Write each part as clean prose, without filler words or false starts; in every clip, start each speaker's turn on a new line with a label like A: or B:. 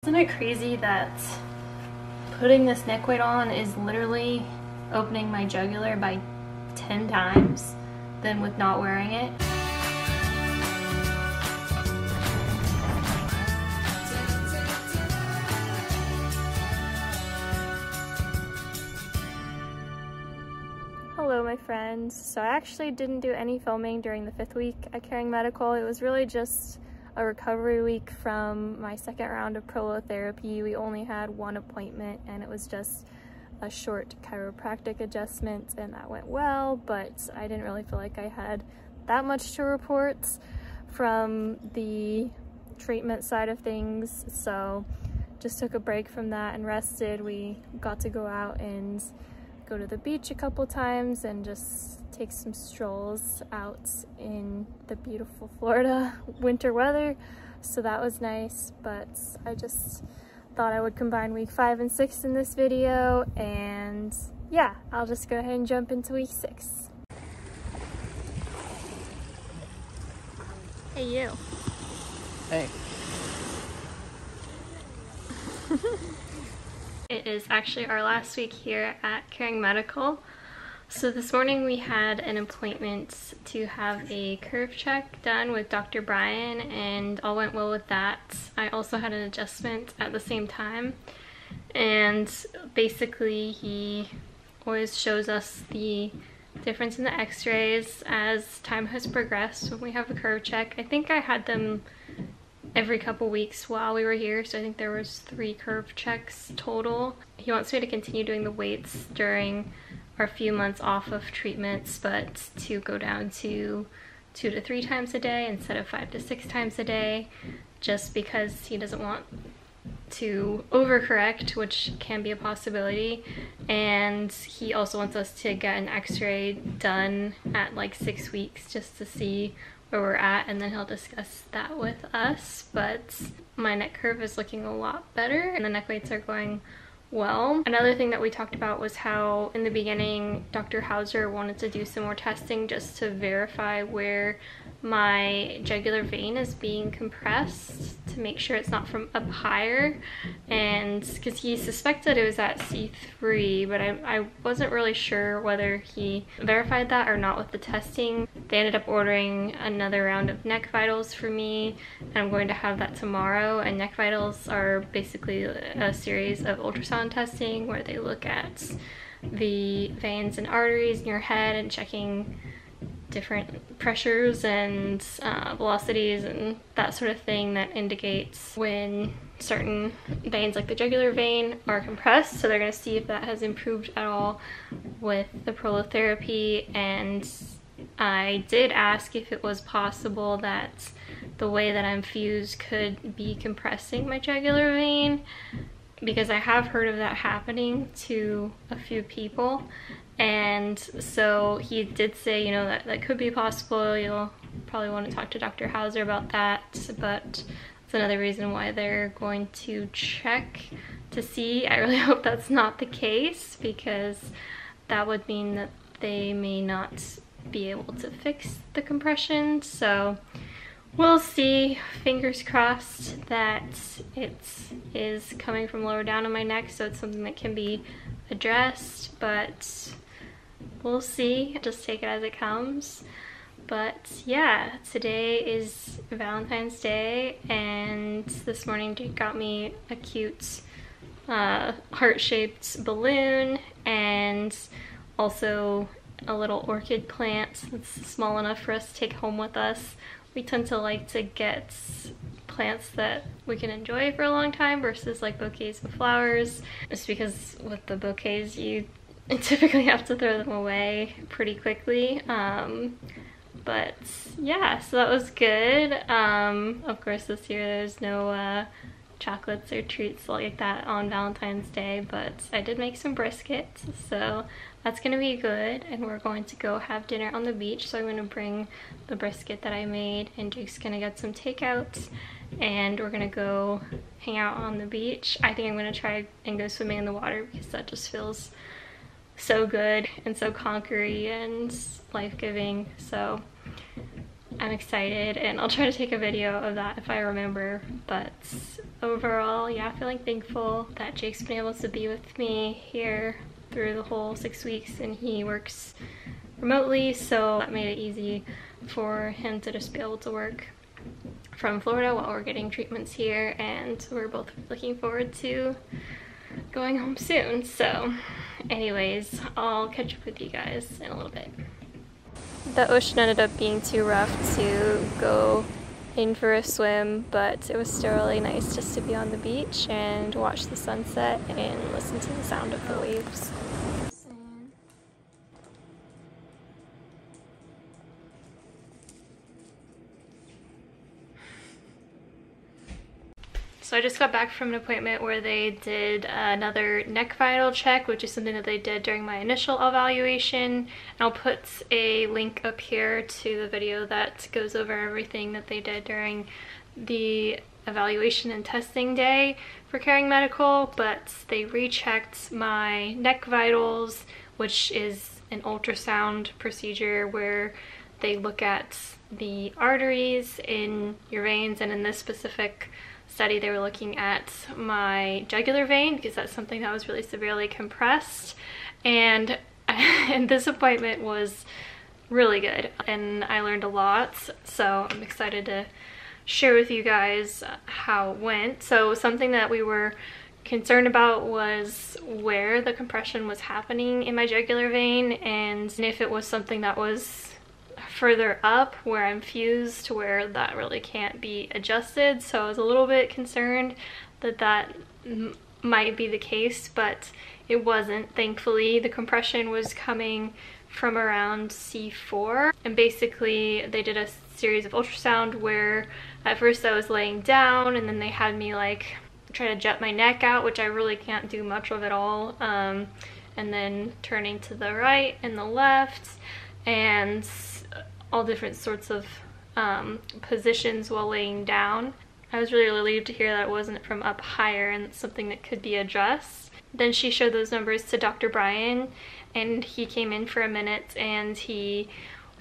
A: Isn't it crazy that putting this neck weight on is literally opening my jugular by 10 times than with not wearing it? Hello my friends. So I actually didn't do any filming during the 5th week at Caring Medical. It was really just a recovery week from my second round of Prolotherapy. We only had one appointment and it was just a short chiropractic adjustment and that went well, but I didn't really feel like I had that much to report from the treatment side of things, so just took a break from that and rested. We got to go out and go to the beach a couple times and just take some strolls out in the beautiful Florida winter weather, so that was nice. But I just thought I would combine week 5 and 6 in this video, and yeah, I'll just go ahead and jump into week 6. Hey you.
B: Hey.
A: It is actually our last week here at Caring Medical. So this morning we had an appointment to have a curve check done with Dr. Brian, and all went well with that. I also had an adjustment at the same time, and basically he always shows us the difference in the x-rays as time has progressed when we have a curve check. I think I had them every couple weeks while we were here, so I think there was 3 curve checks total. He wants me to continue doing the weights during our few months off of treatments, but to go down to 2 to 3 times a day instead of 5 to 6 times a day, just because he doesn't want to overcorrect, which can be a possibility. And he also wants us to get an x-ray done at like 6 weeks just to see where we're at, and then he'll discuss that with us. But my neck curve is looking a lot better and the neck weights are going well. Another thing that we talked about was how in the beginning Dr. Hauser wanted to do some more testing just to verify where my jugular vein is being compressed to make sure it's not from up higher, and because he suspected it was at C3, but I wasn't really sure whether he verified that or not with the testing. They ended up ordering another round of neck vitals for me, and I'm going to have that tomorrow. And neck vitals are basically a series of ultrasound testing where they look at the veins and arteries in your head and checking different pressures and velocities and that sort of thing that indicates when certain veins like the jugular vein are compressed. So they're going to see if that has improved at all with the Prolotherapy. And I did ask if it was possible that the way that I'm fused could be compressing my jugular vein, because I have heard of that happening to a few people. And so he did say, you know, that could be possible. You'll probably want to talk to Dr. Hauser about that, but that's another reason why they're going to check to see. I really hope that's not the case, because that would mean that they may not be able to fix the compression. So we'll see. Fingers crossed that it is coming from lower down on my neck, so it's something that can be addressed, but we'll see. Just take it as it comes. But yeah, today is Valentine's Day, and this morning Jake got me a cute heart-shaped balloon and also a little orchid plant that's small enough for us to take home with us. We tend to like to get plants that we can enjoy for a long time versus like bouquets of flowers, just because with the bouquets you typically have to throw them away pretty quickly. But yeah, so that was good. Of course this year there's no chocolates or treats like that on Valentine's Day, but I did make some brisket, so that's gonna be good. And we're going to go have dinner on the beach, so I'm gonna bring the brisket that I made, and Jake's gonna get some takeout, and we're gonna go hang out on the beach. I think I'm gonna try and go swimming in the water, because that just feels so good and so conquery and life-giving. So I'm excited, and I'll try to take a video of that if I remember, but overall, yeah, feeling thankful that Jake's been able to be with me here through the whole 6 weeks, and he works remotely, so that made it easy for him to just be able to work from Florida while we're getting treatments here, and we're both looking forward to going home soon. So anyways, I'll catch up with you guys in a little bit. The ocean ended up being too rough to go in for a swim, but it was still really nice just to be on the beach and watch the sunset and listen to the sound of the waves. So I just got back from an appointment where they did another neck vital check, which is something that they did during my initial evaluation. And I'll put a link up here to the video that goes over everything that they did during the evaluation and testing day for Caring Medical. But they rechecked my neck vitals, which is an ultrasound procedure where they look at the arteries in your veins, and in this specific study they were looking at my jugular vein because that's something that was really severely compressed. And this appointment was really good and I learned a lot, so I'm excited to share with you guys how it went. So something that we were concerned about was where the compression was happening in my jugular vein, and if it was something that was further up where I'm fused to where that really can't be adjusted. So I was a little bit concerned that that might be the case, but it wasn't. Thankfully, the compression was coming from around C4, and basically they did a series of ultrasound where at first I was laying down, and then they had me like try to jet my neck out, which I really can't do much of at all, and then turning to the right and the left, and all different sorts of positions while laying down. I was really relieved to hear that it wasn't from up higher and it's something that could be addressed. Then she showed those numbers to Dr. Brian, and he came in for a minute and he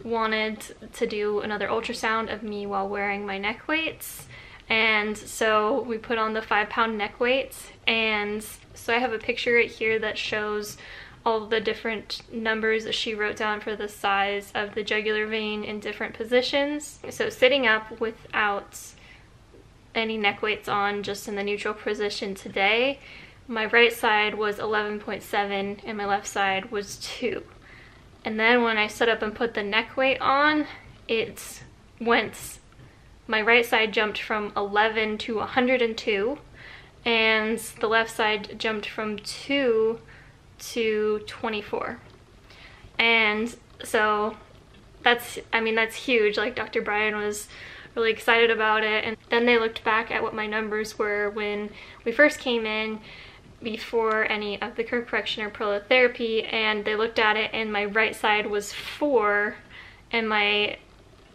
A: wanted to do another ultrasound of me while wearing my neck weights. And so we put on the 5-pound neck weights, and so I have a picture right here that shows all the different numbers that she wrote down for the size of the jugular vein in different positions. So sitting up without any neck weights on, just in the neutral position today, my right side was 11.7 and my left side was 2. And then when I stood up and put the neck weight on, it went, my right side jumped from 11 to 102, and the left side jumped from 2 to 24. And so that's, I mean, that's huge. Like, Dr. Brian was really excited about it. And then they looked back at what my numbers were when we first came in before any of the curve correction or prolotherapy, and they looked at it and my right side was 4 and my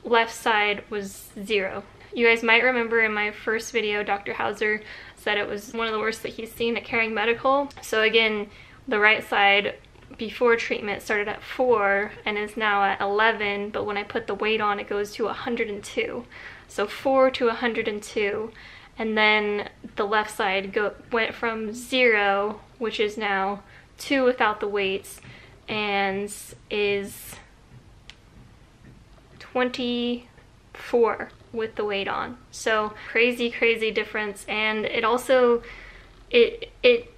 A: left side was 0. You guys might remember in my first video, Dr. Hauser said it was one of the worst that he's seen at Caring Medical. So again, the right side before treatment started at 4 and is now at 11, but when I put the weight on, it goes to 102. So 4 to 102, and then the left side went from 0, which is now 2 without the weights, and is 24 with the weight on. So crazy difference. And it also, it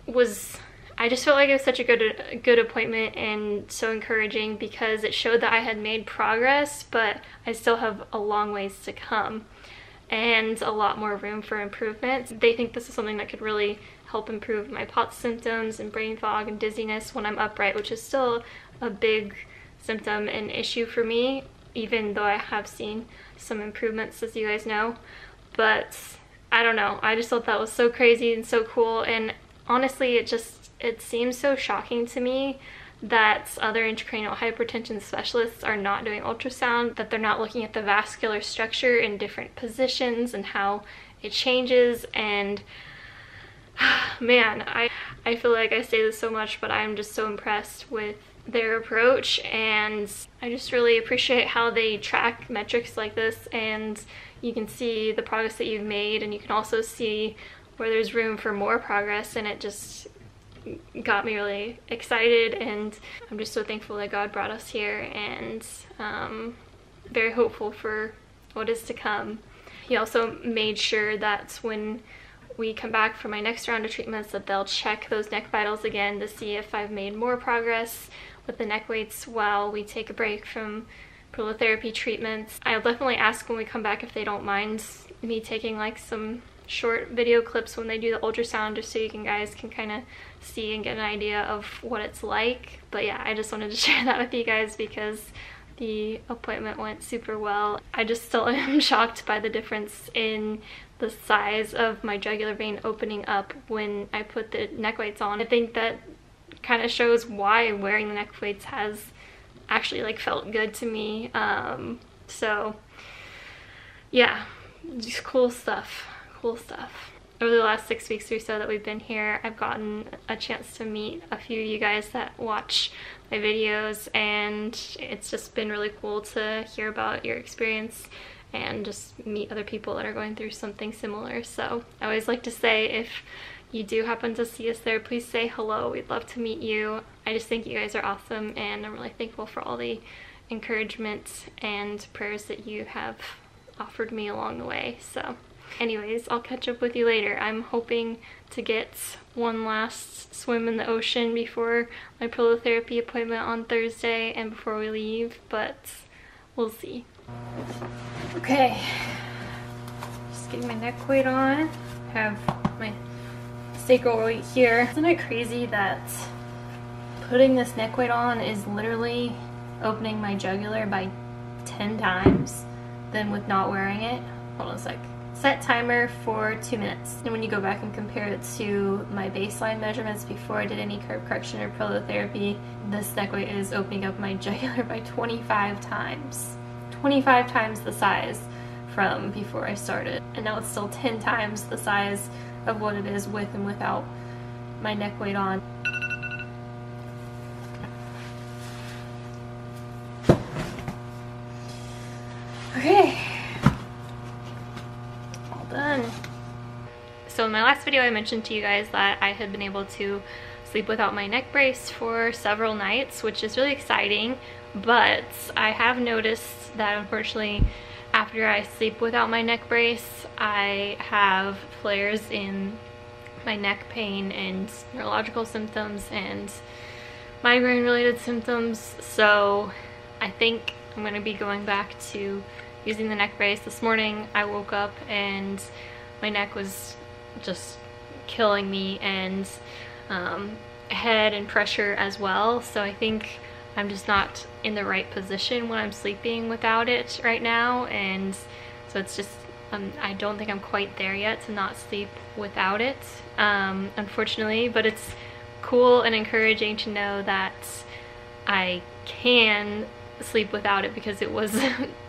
A: was, I just felt like it was such a good appointment and so encouraging because it showed that I had made progress, but I still have a long ways to come and a lot more room for improvement. They think this is something that could really help improve my POTS symptoms and brain fog and dizziness when I'm upright, which is still a big symptom and issue for me, even though I have seen some improvements, as you guys know. But I don't know, I just thought that was so crazy and so cool. And honestly, it seems so shocking to me that other intracranial hypertension specialists are not doing ultrasound, that they're not looking at the vascular structure in different positions and how it changes. And man, I feel like I say this so much, but I'm just so impressed with their approach, and I just really appreciate how they track metrics like this, and you can see the progress that you've made, and you can also see where there's room for more progress, and it just got me really excited, and I'm just so thankful that God brought us here, and very hopeful for what is to come. He also made sure that when we come back for my next round of treatments that they'll check those neck vitals again to see if I've made more progress with the neck weights while we take a break from prolotherapy treatments. I'll definitely ask when we come back if they don't mind me taking like some short video clips when they do the ultrasound, just so you guys can kind of see and get an idea of what it's like. But yeah, I just wanted to share that with you guys because the appointment went super well. I just still am shocked by the difference in the size of my jugular vein opening up when I put the neck weights on. I think that kind of shows why wearing the neck weights has actually like felt good to me. So yeah, just cool stuff. Over the last 6 weeks or so that we've been here, I've gotten a chance to meet a few of you guys that watch my videos, and it's just been really cool to hear about your experience and just meet other people that are going through something similar. So I always like to say, if you do happen to see us there, please say hello. We'd love to meet you. I just think you guys are awesome, and I'm really thankful for all the encouragement and prayers that you have offered me along the way. So anyways, I'll catch up with you later. I'm hoping to get one last swim in the ocean before my prolotherapy appointment on Thursday and before we leave, but we'll see. Okay, just getting my neck weight on. I have my sacral weight here. Isn't it crazy that putting this neck weight on is literally opening my jugular by 10 times than with not wearing it? Hold on a sec. Set timer for 2 minutes. And when you go back and compare it to my baseline measurements before I did any curve correction or prolotherapy, this neck weight is opening up my jugular by 25 times. 25 times the size from before I started. And now it's still 10 times the size of what it is with and without my neck weight on. Okay. Done. So in my last video I mentioned to you guys that I had been able to sleep without my neck brace for several nights, which is really exciting, but I have noticed that unfortunately after I sleep without my neck brace I have flares in my neck pain and neurological symptoms and migraine related symptoms. So I think I'm going to be going back to using the neck brace. This morning I woke up and my neck was just killing me, and head and pressure as well. So I think I'm just not in the right position when I'm sleeping without it right now, and so it's just I don't think I'm quite there yet to not sleep without it, unfortunately. But it's cool and encouraging to know that I can sleep without it, because it was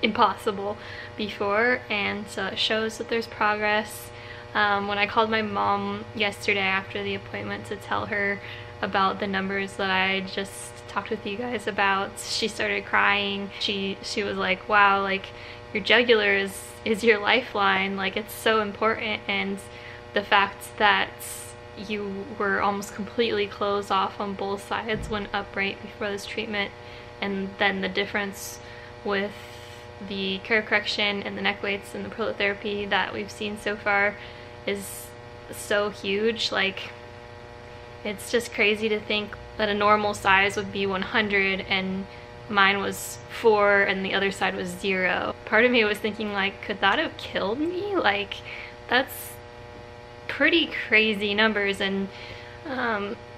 A: impossible before, and so it shows that there's progress. When I called my mom yesterday after the appointment to tell her about the numbers that I just talked with you guys about, she started crying. She was like, wow, like your jugular is your lifeline, like it's so important. And the fact that you were almost completely closed off on both sides when upright before this treatment, and then the difference with the curve correction and the neck weights and the prolotherapy that we've seen so far is so huge. Like, it's just crazy to think that a normal size would be 100 and mine was 4 and the other side was 0. Part of me was thinking, like, could that have killed me? Like, that's pretty crazy numbers. And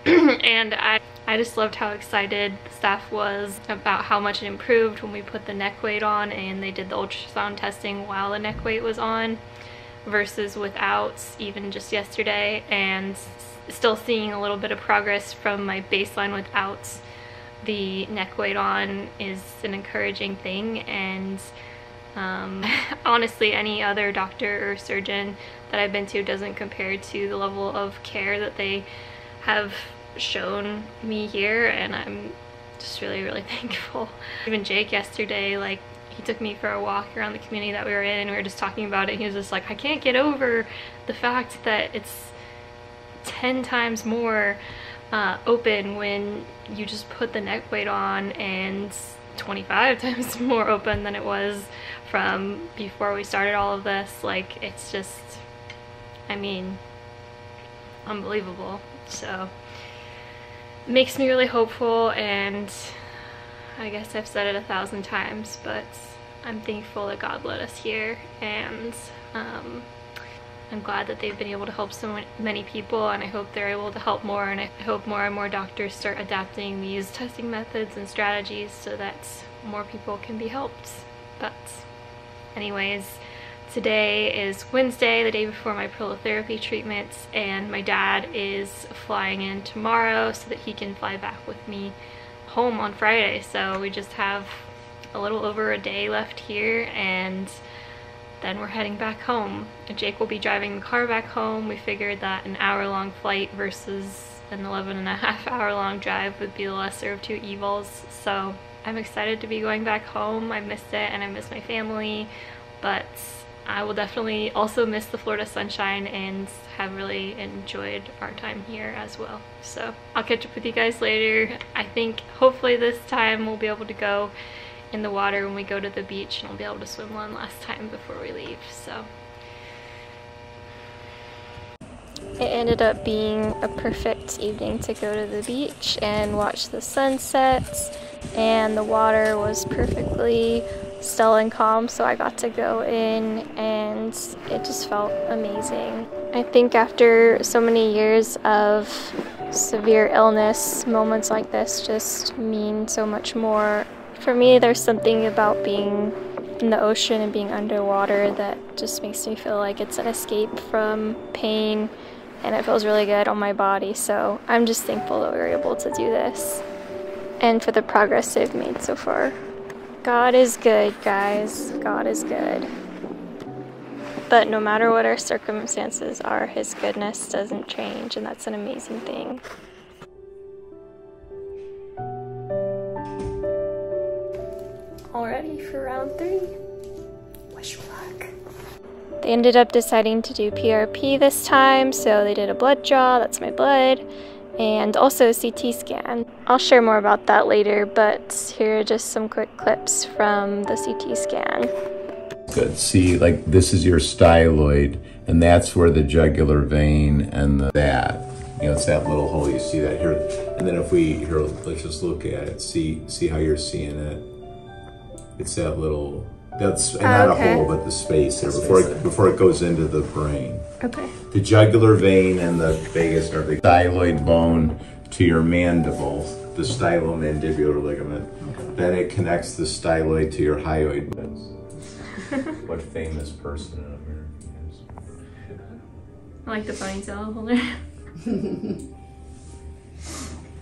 A: and I just loved how excited the staff was about how much it improved when we put the neck weight on and they did the ultrasound testing while the neck weight was on versus without, even just yesterday, and still seeing a little bit of progress from my baseline without the neck weight on is an encouraging thing. And honestly, any other doctor or surgeon that I've been to doesn't compare to the level of care that they have shown me here, and I'm just really thankful. Even Jake yesterday, like, he took me for a walk around the community that we were in, and we were just talking about it. He was just like, I can't get over the fact that it's 10 times more open when you just put the neck weight on, and 25 times more open than it was from before we started all of this. Like, it's just, I mean, unbelievable. So it makes me really hopeful, and I guess I've said it 1,000 times, but I'm thankful that God led us here, and I'm glad that they've been able to help so many people, and I hope they're able to help more, and I hope more and more doctors start adapting these testing methods and strategies so that more people can be helped. But anyways, today is Wednesday, the day before my prolotherapy treatments, and my dad is flying in tomorrow so that he can fly back with me home on Friday. So we just have a little over a day left here, and then we're heading back home. Jake will be driving the car back home. We figured that an hour-long flight versus an 11.5-hour-long drive would be the lesser of two evils. So I'm excited to be going back home. I missed it, and I miss my family, but I will definitely also miss the Florida sunshine and have really enjoyed our time here as well. So I'll catch up with you guys later. I think hopefully this time we'll be able to go in the water when we go to the beach, and I'll be able to swim one last time before we leave. So it ended up being a perfect evening to go to the beach and watch the sunsets, and the water was perfectly still and calm, so I got to go in and it just felt amazing. I think after so many years of severe illness, moments like this just mean so much more. For me, there's something about being in the ocean and being underwater that just makes me feel like it's an escape from pain, and it feels really good on my body. So I'm just thankful that we were able to do this and for the progress they've made so far. God is good, guys. God is good. But no matter what our circumstances are, His goodness doesn't change, and that's an amazing thing. All ready for round 3? Wish me luck. They ended up deciding to do PRP this time, so they did a blood draw, that's my blood, and also a CT scan. I'll share more about that later, but here are just some quick clips from the CT scan.
B: Good. See, like, this is your styloid, and that's where the jugular vein and that, you know, it's that little hole, you see that here. And then if we, here, let's just look at it, see how you're seeing it. It's that little, that's not a hole, but the space there before it goes into the brain.
A: Okay. The
B: jugular vein and the vagus nerve, the styloid bone to your mandible, the stylomandibular ligament. Okay. Then it connects the styloid to your hyoid. What famous person in America is?
A: I like the ponytail holder.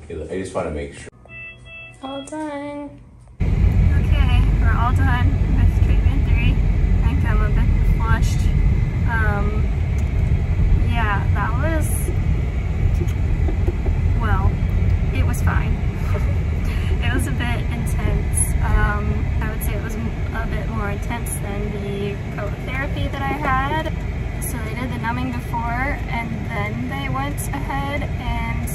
B: Okay, I just want to make sure.
A: All done. Okay, we're all done with treatment 3. I think I'm a bit flushed. Yeah, that was, well, it was fine. It was a bit intense. I would say it was a bit more intense than the prolotherapy that I had. So they did the numbing before, and then they went ahead and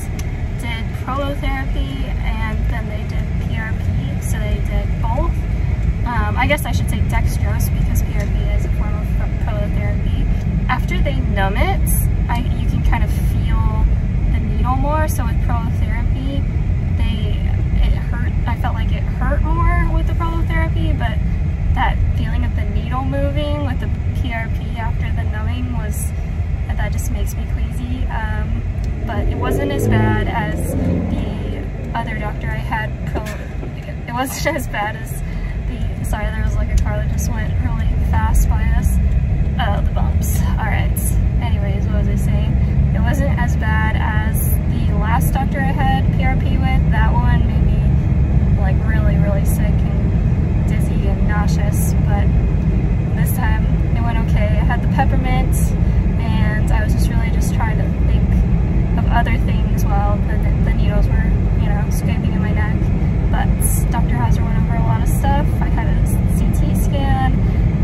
A: did prolotherapy, and then they did PRP, so they did both. I guess I should say dextrose, because PRP is a form of prolotherapy. After they numb it, you can kind of feel the needle more. So with prolotherapy, it hurt. I felt like it hurt more with the prolotherapy, but that feeling of the needle moving with the PRP after the numbing that just makes me queasy. But it wasn't as bad as the other doctor I had. It wasn't as bad as the, sorry, there was like a car that just went really fast by us. Oh, the bumps. Alright. Anyways, what was I saying? It wasn't as bad as the last doctor I had PRP with. That one made me like really, really sick and dizzy and nauseous, but this time it went okay. I had the peppermint, and I was just trying to think of other things while the needles were, you know, scraping in my neck. But Dr. Hauser went over a lot of stuff. I had a CT CT scan,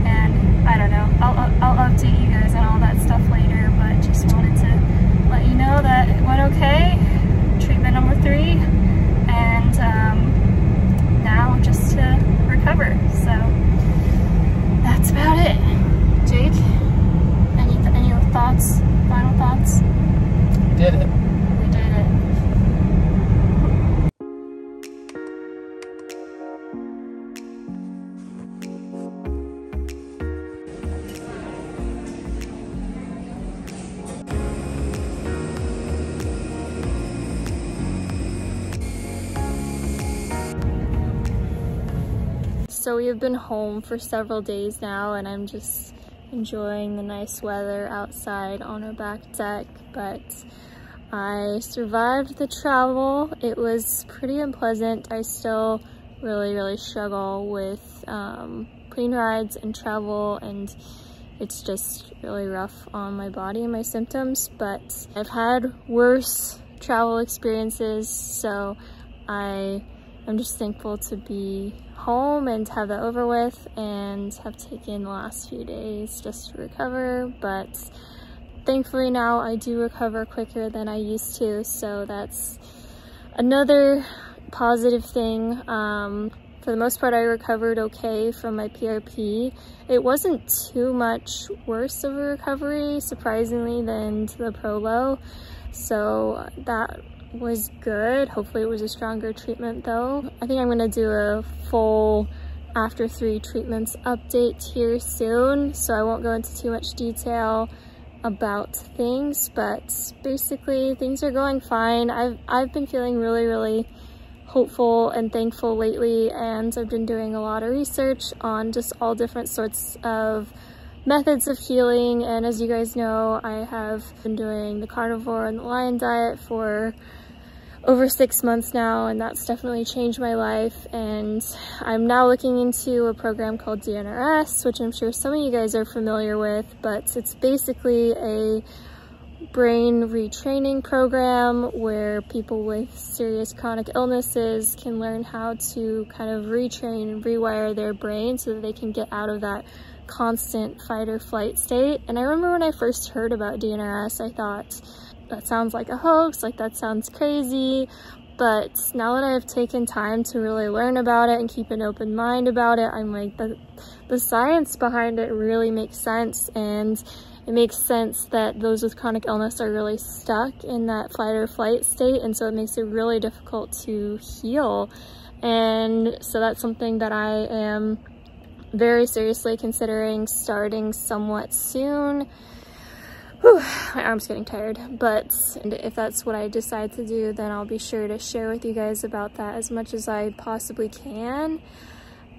A: and I don't know, I'll update you guys on all that stuff later, but just wanted to let you know that it went okay. Treatment number 3, and now just to recover. So that's about it. Jake, any thoughts, final thoughts?
C: We did it.
A: We did it. So we have been home for several days now, and I'm just enjoying the nice weather outside on our back deck, but I survived the travel. It was pretty unpleasant. I still really struggle with plane rides and travel, and it's just really rough on my body and my symptoms, but I've had worse travel experiences, so I'm just thankful to be home and to have that over with, and have taken the last few days just to recover. But thankfully now I do recover quicker than I used to, so that's another positive thing. For the most part, I recovered okay from my PRP. It wasn't too much worse of a recovery, surprisingly, than the Prolo, so that was good. Hopefully it was a stronger treatment though. I think I'm gonna do a full after 3 treatments update here soon, so I won't go into too much detail about things, but basically things are going fine. I've been feeling really hopeful and thankful lately, and I've been doing a lot of research on just all different sorts of methods of healing. And as you guys know, I have been doing the carnivore and the lion diet for over 6 months now, and that's definitely changed my life. And I'm now looking into a program called DNRS, which I'm sure some of you guys are familiar with, but it's basically a brain retraining program where people with serious chronic illnesses can learn how to kind of retrain and rewire their brain so that they can get out of that constant fight or flight state. And I remember when I first heard about DNRS, I thought, that sounds like a hoax, like that sounds crazy. But now that I've taken time to really learn about it and keep an open mind about it, I'm like, the science behind it really makes sense, and it makes sense that those with chronic illness are really stuck in that fight or flight state, and so it makes it really difficult to heal. And so that's something that I am very seriously considering starting somewhat soon. Whew, my arm's getting tired, but if that's what I decide to do, then I'll be sure to share with you guys about that as much as I possibly can.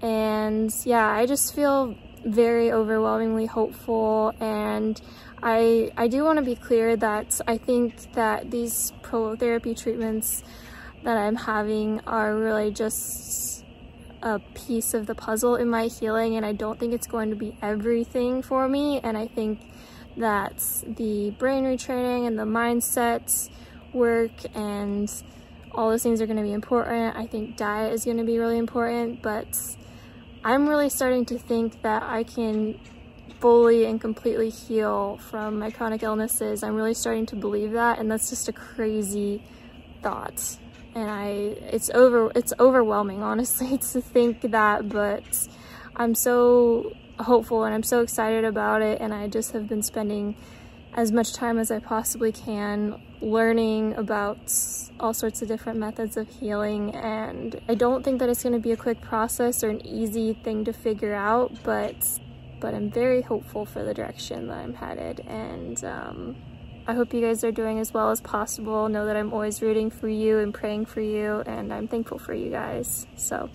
A: And yeah, I just feel very overwhelmingly hopeful, and I do want to be clear that I think that these prolotherapy treatments that I'm having are really just a piece of the puzzle in my healing, and I don't think it's going to be everything for me. And I think that the brain retraining and the mindset work and all those things are going to be important. I think diet is going to be really important, but I'm really starting to think that I can fully and completely heal from my chronic illnesses. I'm really starting to believe that, and that's just a crazy thought. And it's overwhelming, honestly, to think that, but I'm so hopeful and I'm so excited about it, and I just have been spending as much time as I possibly can learning about all sorts of different methods of healing. And I don't think that it's going to be a quick process or an easy thing to figure out, but I'm very hopeful for the direction that I'm headed, and I hope you guys are doing as well as possible. Know that I'm always rooting for you and praying for you, and I'm thankful for you guys. So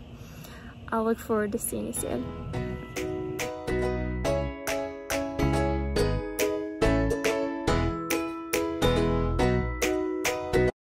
A: I'll look forward to seeing you soon.